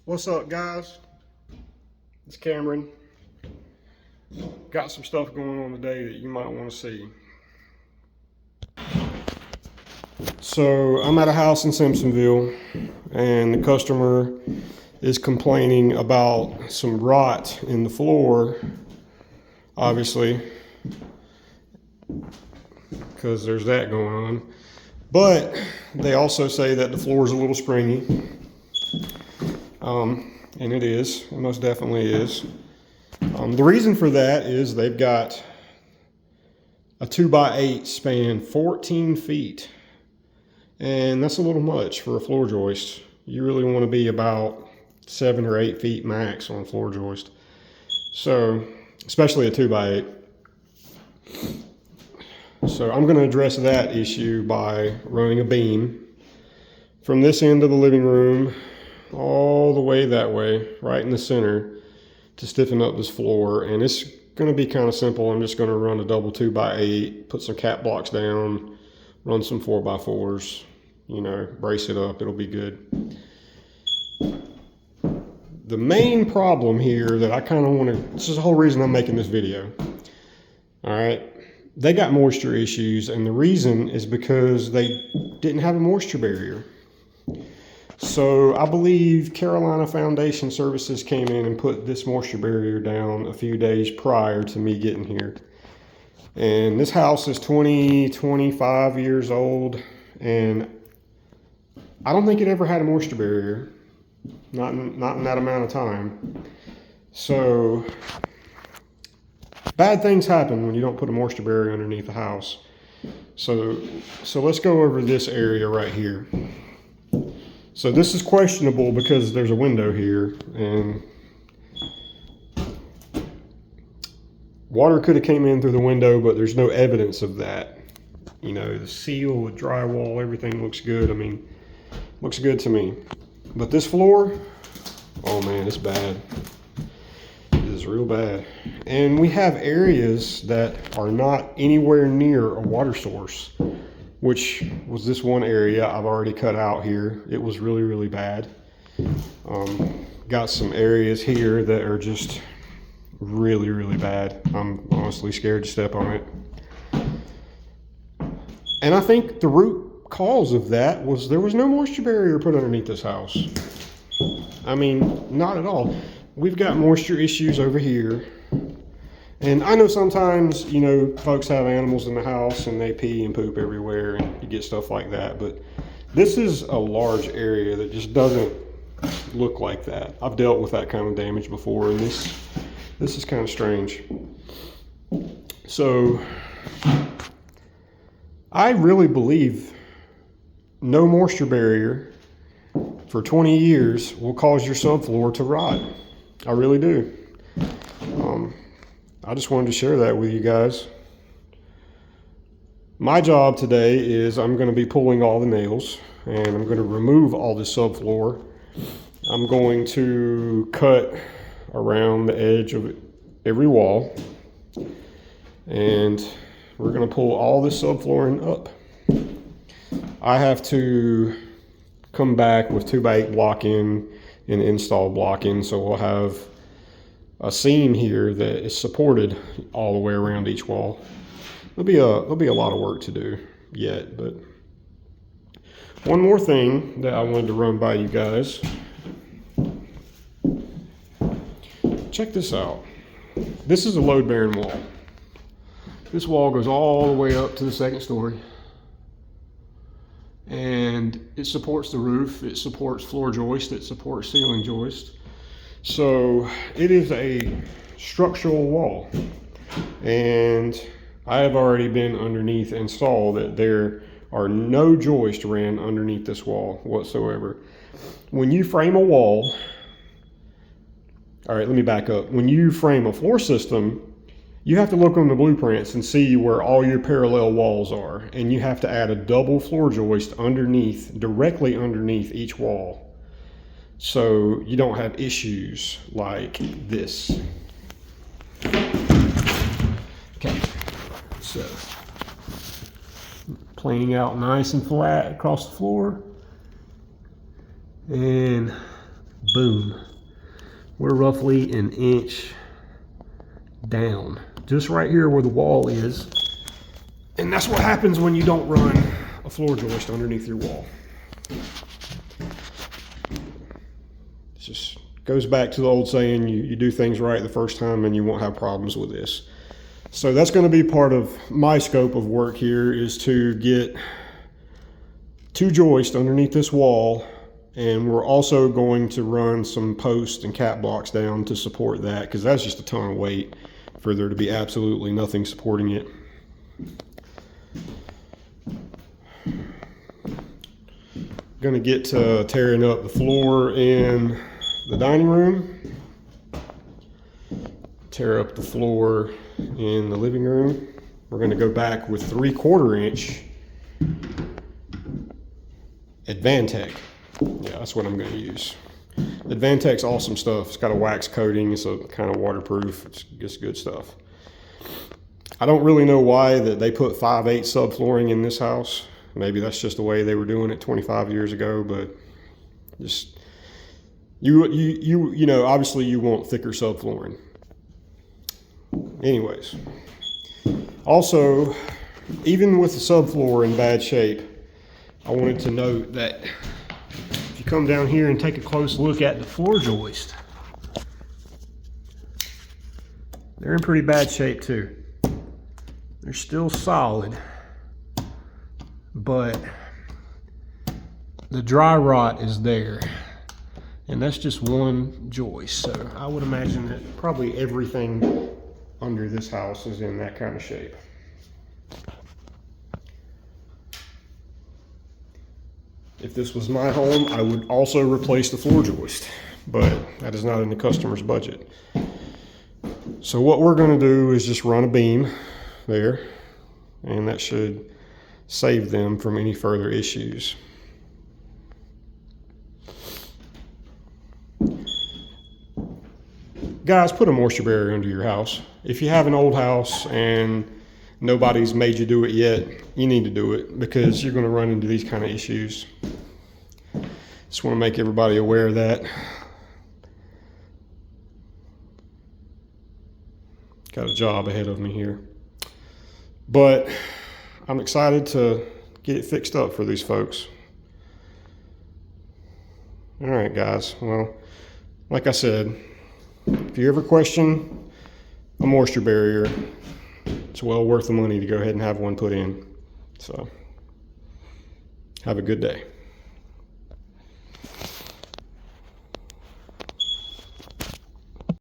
What's up, guys? It's Cameron. Got some stuff going on today that you might want to see. So I'm at a house in Simpsonville, and the customer is complaining about some rot in the floor, obviously, because there's that going on. But they also say that the floor is a little springy. And it is, it most definitely is. The reason for that is they've got a 2x8 span 14 feet. And that's a little much for a floor joist. You really want to be about 7 or 8 feet max on a floor joist. So, especially a 2x8. So I'm going to address that issue by running a beam from this end of the living room all the way that way, right in the center, to stiffen up this floor. And it's going to be kind of simple. I'm just going to run a double 2x8, put some cap blocks down, run some 4x4s, you know, brace it up. It'll be good. The main problem here that I kind of want to, this is the whole reason I'm making this video. All right. They got moisture issues, and the reason is because they didn't have a moisture barrier. So I believe Carolina Foundation Services came in and put this moisture barrier down a few days prior to me getting here. And this house is 25 years old, and I don't think it ever had a moisture barrier, not in that amount of time. So bad things happen when you don't put a moisture barrier underneath the house. So let's go over this area right here. So this is questionable because there's a window here, and water could have came in through the window, but there's no evidence of that. You know, the seal, the drywall, everything looks good. I mean, looks good to me. But this floor, oh man, it's bad. It is real bad. And we have areas that are not anywhere near a water source, which was this one area I've already cut out here. It was really, really bad. Got some areas here that are just really, really bad. I'm honestly scared to step on it. And I think the root cause of that was there was no moisture barrier put underneath this house. I mean, not at all. We've got moisture issues over here. And I know sometimes, you know, folks have animals in the house and they pee and poop everywhere and you get stuff like that. But this is a large area that just doesn't look like that. I've dealt with that kind of damage before, and this is kind of strange. So I really believe no moisture barrier for 20 years will cause your subfloor to rot. I really do. I just wanted to share that with you guys. My job today is I'm going to be pulling all the nails, and I'm going to remove all the subfloor. I'm going to cut around the edge of every wall, and we're going to pull all this subflooring up. I have to come back with 2x8 block-in and install block-in, so we'll have a seam here that is supported all the way around each wall. There'll be a lot of work to do yet, but one more thing that I wanted to run by you guys. Check this out. This is a load-bearing wall. This wall goes all the way up to the second story, and it supports the roof, it supports floor joist, it supports ceiling joist. So it is a structural wall, and I have already been underneath installed that there are no joists ran underneath this wall whatsoever. When you frame a wall, all right, let me back up. When you frame a floor system, you have to look on the blueprints and see where all your parallel walls are, and you have to add a double floor joist underneath, directly underneath each wall, so you don't have issues like this. Okay, so planing out nice and flat across the floor, and Boom. We're roughly an inch down, just right here where the wall is. And that's what happens when you don't run a floor joist underneath your wall. It just goes back to the old saying, you do things right the first time and you won't have problems with this. So that's going to be part of my scope of work here, is to get 2 joists underneath this wall, and we're also going to run some posts and cap blocks down to support that, because that's just a ton of weight for there to be absolutely nothing supporting it. Going to get to tearing up the floor in the dining room, tear up the floor in the living room. We're going to go back with 3/4 inch Advantech. Yeah, that's what I'm going to use. Advantech's awesome stuff. It's got a wax coating. It's a kind of waterproof. It's good stuff. I don't really know why that they put 5/8 subflooring in this house. Maybe that's just the way they were doing it 25 years ago, but just you know, obviously you want thicker subflooring. Anyways, also, even with the subfloor in bad shape, I wanted to note that if you come down here and take a close look at the floor joist, they're in pretty bad shape too. They're still solid, but the dry rot is there, and that's just one joist. So I would imagine that probably everything under this house is in that kind of shape. If this was my home, I would also replace the floor joist, but that is not in the customer's budget. So what we're going to do is just run a beam there, and that should save them from any further issues. Guys, put a moisture barrier under your house. If you have an old house and nobody's made you do it yet, you need to do it, because you're going to run into these kind of issues. Just want to make everybody aware of that. Got a job ahead of me here, but I'm excited to get it fixed up for these folks. All right, guys. Well, like I said, if you ever question a moisture barrier, it's well worth the money to go ahead and have one put in. So, have a good day.